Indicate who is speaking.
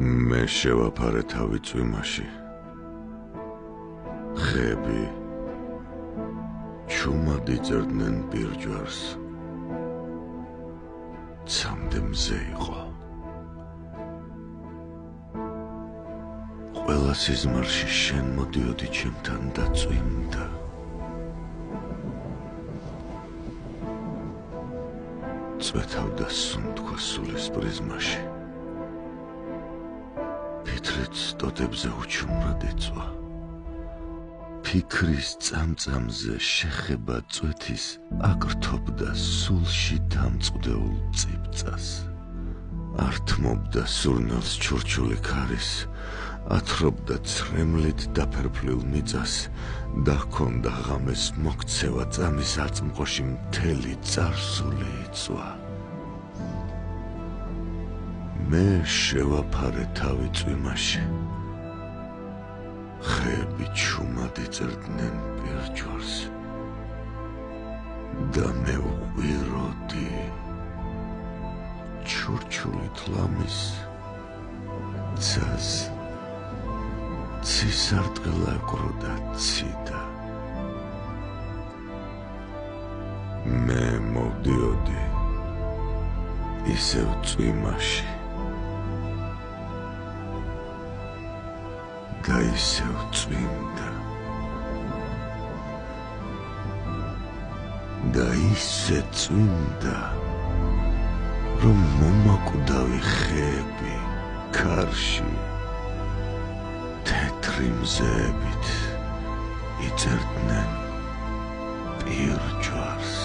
Speaker 1: მე შევაფარე თავი წვიმაში ხეები ჩუმად იწერდნენ პირჯვარს ცამდე მზე იყო ყველა სიზმარში შენ მოდიოდი ჩემთან და წვიმდა წვეთავდა სუნთქვა სულის პრიზმაში ფიქრიც ტოტებზე უჩუმრად იწვა ფიქრის წამწამზე შეხება წვეთის აკრთობდა სულში დამწყვდეულ წიბწას ართმობდა სურნელს ჩურჩული ქარის ათრობდა ცრემლით დაფერფლილ მიწას და ჰქონდა ღამეს მოქცევა წამის აწმყოში მთელი წარსული იწვა მე შევაფარე თავი წვიმაში ხეები ჩუმად იწერდნენ პირჯვარს და მე ვყვიროდი ჩურჩულით ლამის ცას ცისარტყელა აკროდა ციდა მე მოვდიოდი ისევ წვიმაში და ისევ წვიმდა და ისე წვიმდა რომ მომაკვდავი ხეები ქარში თეთრი მზეებით იწერდნენ პირჯვარს